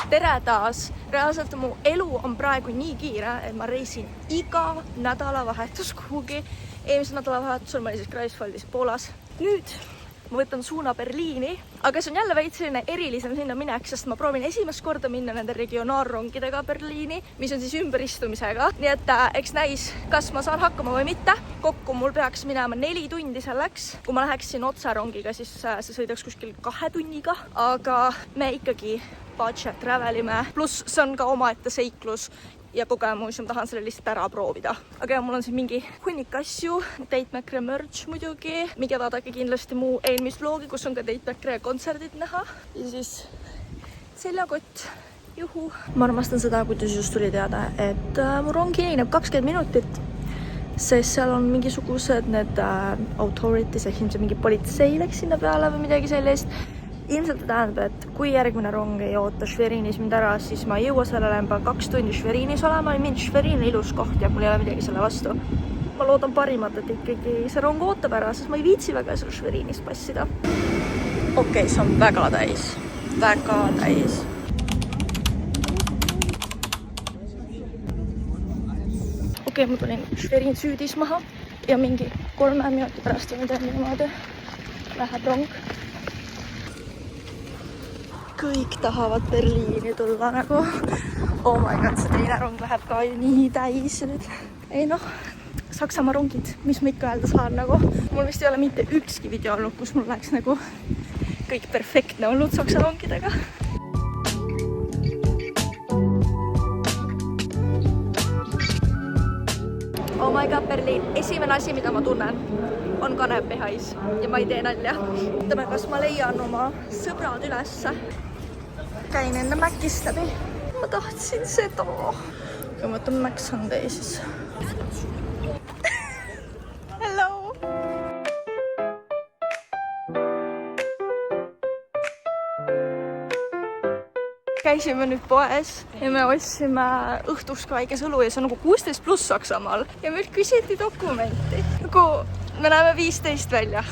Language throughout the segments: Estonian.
Tere taas! Reaalselt mu elu on praegu nii kiire, et ma reisin iga nädalavahetus kuhugi. Eelmisel nädalavahetusel ma olin siis Greifswaldis Poolas. Nüüd ma võtan suuna Berliini, aga see on jälle veits selline erilisem sinna minek, sest ma proovin esimest korda minna nende regionaalrongidega Berliini, mis on siis ümberistumisega. Nii et eks näis, kas ma saan hakkama või mitte. Kokku mul peaks minema 4 tundi selleks. Kui ma läheksin otserongiga, siis see sõidaks kuskil 2 tunniga, aga me ikkagi budget travelime. Plus see on ka omaette seiklus ja kogemus, ma tahan selle lihtsalt ära proovida. Aga mul on siin mingi hunnik asju, Tate McRae merch muidugi, minge vaadake kindlasti mu eelmist vlogi, kus on ka Tate McRae kontserdid näha. Ja siis seljakott, juhu. Ma armastan seda, kuidas just tuli teada, et mu rong hilineb 20 minutit, sest seal on mingisugused need authorities, ehk ilmselt mingi politsei läks sinna peale või midagi sellist. Ilmselt tähendab, et kui järgmine rong ei oota Schwerinis mind ära, siis ma ei jõua sellele juba 2 tundi Schwerinis olema. Mind Schwerin on ilus koht ja mul ei ole midagi selle vastu. Ma loodan parimat, et ikkagi see rong ootab ära, sest ma ei viitsi väga seal Schwerinis passida. Okei, see on väga täis. Väga täis. Okei, ma tulin Schwerin süüdis maha ja mingi 3 minuti pärast või midagi niimoodi läheb rong. Kõik tahavad Berliini tulla nagu. Oh my god, see teine rong läheb ka nii täis nüüd. Ei noh, Saksamaa rongid, mis ma ikka öelda saan nagu. Mul vist ei ole mitte ükski video olnud, kus mul läheks nagu kõik perfektne olnud Saksa rongidega. Oh my god, Berliin. Esimene asi, mida ma tunnen, on kanepihais ja ma ei tee nalja. Ütleme, kas ma leian oma sõbrad ülesse. Käin enne Mäkist läbi. Ma tahtsin seda. Ja ma võtan Mac Sunday siis. Hello! Käisime nüüd poes ja me ostsime õhtuks ka väikese õlu ja see on nagu 16+ Saksamaal. Ja meil küsiti dokumenti. Nagu me näeme 15 välja.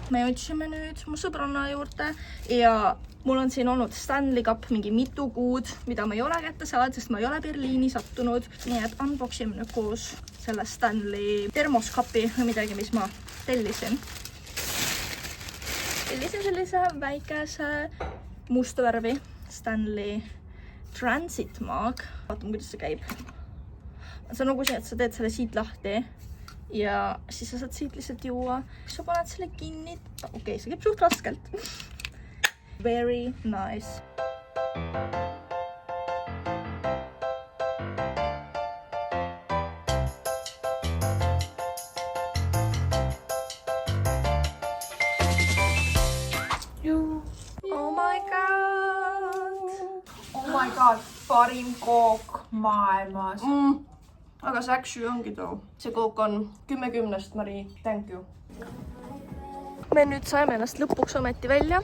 Me otsime nüüd mu sõbranna juurde ja mul on siin olnud Stanley Cup mingi mitu kuud, mida ma ei ole kätte saanud, sest ma ei ole Berliini sattunud. Nii et unboxime nüüd koos selle Stanley termoskapi või midagi, mis ma tellisin. Tellisin sellise väikese musta värvi Stanley Transit Mug. Vaatame, kuidas see käib. See on nagu see, et sa teed selle siit lahti ja siis sa saad siit lihtsalt juua. Sa paned selle kinni. Okei, see käib suht raskelt. Very nice. Oh my god, parim kook maailmas. Aga see actually ongi too. See kook on 10/10, Marii. Thank you. Me nüüd saime ennast lõpuks ometi välja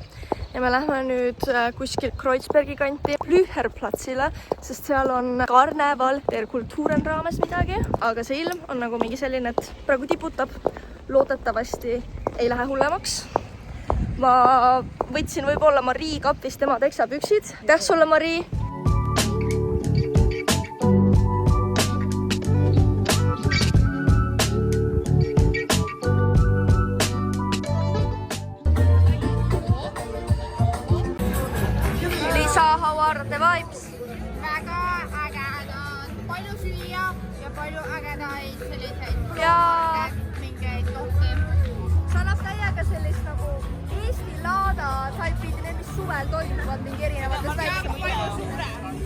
ja me lähme nüüd kuskil Kreuzbergi kanti Blücherplatzile, sest seal on karneval der Kulturen raames midagi. Aga see ilm on nagu mingi selline, et praegu tiputab. Loodetavasti ei lähe hullemaks. Ma võtsin võib-olla Marii kapist tema teksapüksid. Aitäh sulle, Marii! How are the vibes? Väga ägedad. Palju süüa ja palju ägedaid selliseid ja mingeid kohti. See annab täiega sellist nagu Eesti laada taipiid, need mis suvel toimuvad mingi erinevates väiksemad.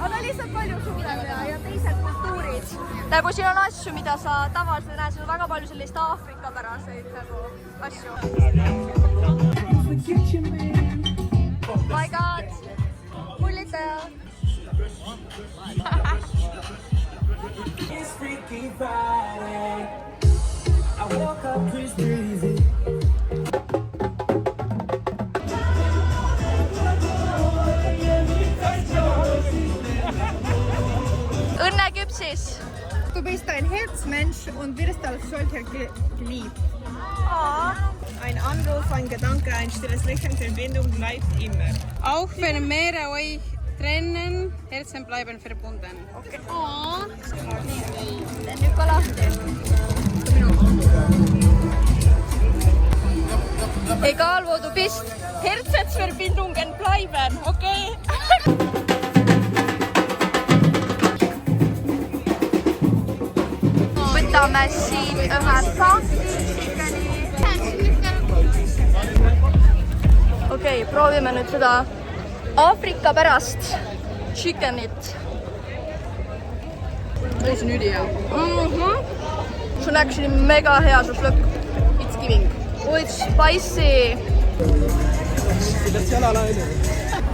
Aga lihtsalt palju suurem ja teised kultuurid. Nagu siin on asju, mida sa tavaliselt näed, siin on väga palju sellist Aafrika päraseid nagu asju. My god! Mullitaja! Õnneküpsis! Du bist ein Herzmensch und wirst als solcher geliebt. Ein Anruf, ein Gedanke, ein stilles Lächeln, Verbindung bleibt immer. Auch wenn Meere euch trennen, Herzen bleiben verbunden. Okay. Oh. Teen nüüd ka lahti. Egal wo du bist, Herzensverbindungen bleiben, okei? Võtame siin ühe sanktiikeni. Okei, proovime nüüd seda Aafrika pärast chickenit. Oli see nüüd hea? See on actually mega hea šašlõkk. It's giving. Oh, it's spicy.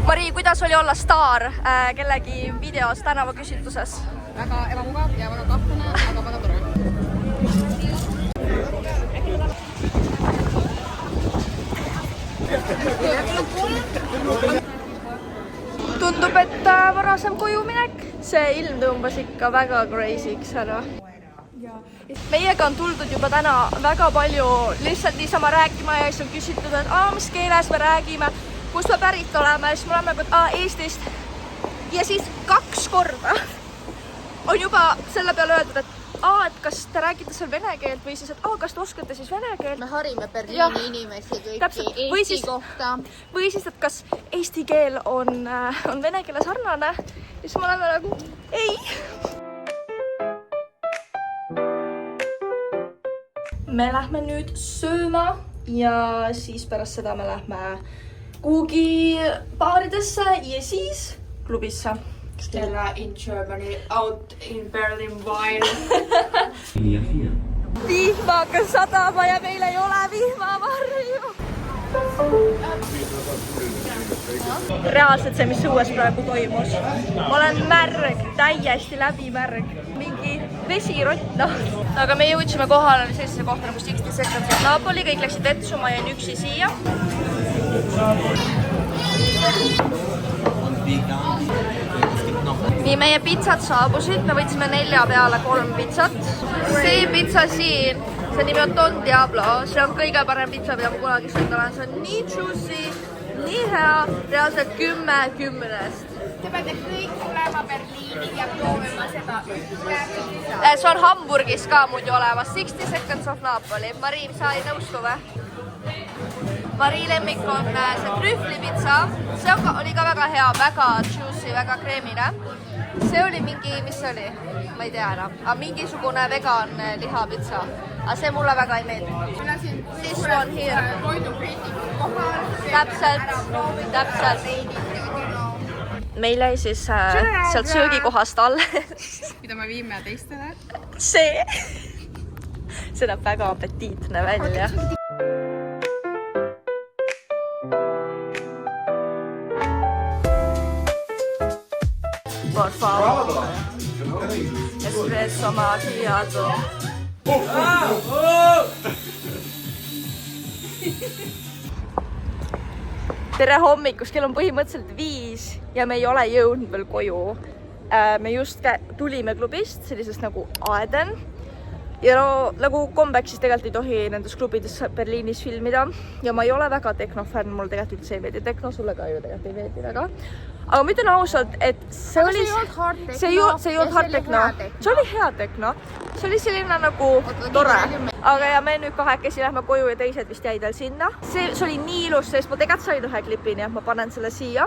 Mari, kuidas oli olla staar kellegi videos tänavaküsitluses? Väga ebamugav ja väga kahtlane, aga väga tore. Tundub, et varasem kojuminek. See ilm tõmbas ikka väga crazy'ks ära. Meiega on tuldud juba täna väga palju lihtsalt niisama rääkima ja siis on küsitud, et mis keeles me räägime, kust me pärit oleme ja siis me oleme, et Eestist. Ja siis 2 korda on juba selle peale öeldud, et kas te räägite seal vene keelt või siis, et kas te oskate siis vene keelt? Me harime Berliini inimesi kõiki Eesti kohta. Või siis, et kas eesti keel on vene keele sarnane ja siis me oleme nagu, ei. Me lähme nüüd sööma ja siis pärast seda me lähme kuhugi baaridesse ja siis klubisse. Stella in Germany, out in Berlin wine. Vihma hakkas sadama ja meil ei ole vihmavarju. Reaalselt see, mis õues praegu toimus. Ma olen märg, täiesti läbimärg. Mingi vesirott, noh. Aga me jõudsime kohale sellisesse kohta nagu 60 Seconds of Napoli. Kõik läksid vetsu, ma jäin üksi siia. Nii, meie pitsad saabusid. Me võtsime 4 peale 3 pitsat. See pitsa siin, see nimi on Don Diablo. See on kõige parem pitsa, mida ma kunagi söönud olen. See on nii juicy, nii hea, reaalselt 10 10-st. Te peate kõik tulema Berliini ja proovima seda ühte. See on Hamburgis ka muidu olemas. 60 Seconds of Napoli. Mari, sa ei nõustu või? Mari lemmik on see trühvlipitsa. See oli ka väga hea, väga juicy, väga kreemine. See oli mingi, mis see oli? Ma ei tea enam. Aga mingisugune vegan lihapitsa. Aga see mulle väga ei meeldi. This one here. Täpselt. Meil jäi siis sealt söögikohast alles. Mida me viime teistele? See näeb väga apetiitne välja. Por favor. Espresso macchiato. Tere hommikust, kell on põhimõtteliselt 5 ja me ei ole jõudnud veel koju. Me just tulime klubist, sellisest nagu Aeden. Ja no, nagu kombeks siis tegelikult ei tohi nendes klubides Berliinis filmida. Ja ma ei ole väga tehnofänn, mul tegelikult üldse ei veedi tehno, sulle ka ju tegelikult ei veedi väga. Aga ma ütlen ausalt, et see oli hard techno. See oli hea techno. See oli selline nagu tore. Aga ja me nüüd 2 lähme koju ja teised vist jäid veel sinna. See oli nii ilus, sest ma tegelikult sain 1 klipi, nii et ma panen selle siia.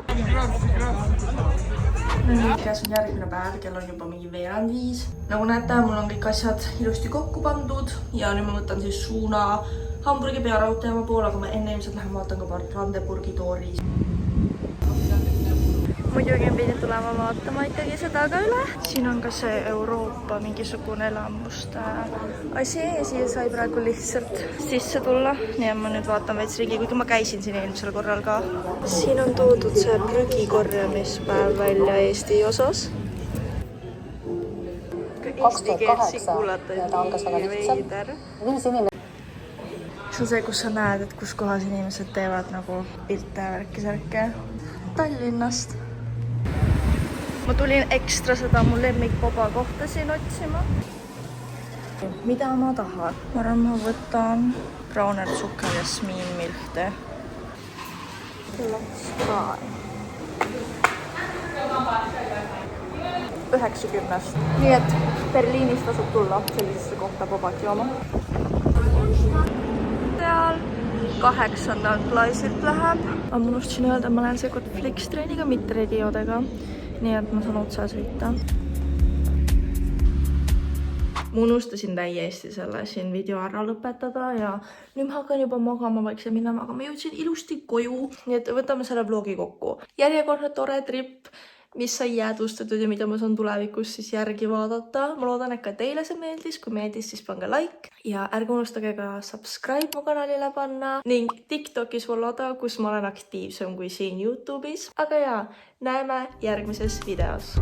Nüüd käes on järgmine päev, kell on juba mingi 4:45. Nagu näete, mul on kõik asjad ilusti kokku pandud ja nüüd ma võtan siis suuna Hamburgi pearaudteema poole, aga ma enne ilmselt lähen vaatan ka Brandenburgi toori. Muidugi pidin tulema vaatama ikkagi seda ka üle. Siin on ka see Euroopa mingisugune elamuste asi ja siia sai praegu lihtsalt sisse tulla. Nii et ma nüüd vaatan veits ringi, kuigi ma käisin siin eelmisel korral ka. Siin on toodud see prügikorjamispäev välja Eesti osas. Eesti keelt siin kuulata nii veider. See on see, kus sa näed, et kus kohas inimesed teevad nagu pilte ja värki-särke Tallinnast. Ma tulin ekstra seda mu lemmikpoba kohta siin otsima. Mida ma tahan? Ma arvan, ma võtan brauner sukker ja smiinmilkte. Let's try. 90. Nii et Berliinis tasub tulla sellisesse kohta bobat jooma. Seal 8. klassilt läheb. Ma unustasin öelda, et ma lähen seekord Flixtrainiga, mitte Regiodega. Nii et ma saan otsa sõita. Ma unustasin täiesti selle siin video ära lõpetada ja nüüd ma hakkan juba magama vaikselt minema, aga ma jõudsin ilusti koju. Nii et võtame selle vlogi kokku. Järjekordne tore trip, mis sai jäädvustatud ja mida ma saan tulevikus siis järgi vaadata. Ma loodan, et ka teile see meeldis. Kui meeldis, siis pange like ja ärge unustage ka subscribe mu kanalile panna ning TikTokis followda, kus ma olen aktiivsem kui siin YouTube'is. Aga jaa, näeme järgmises videos.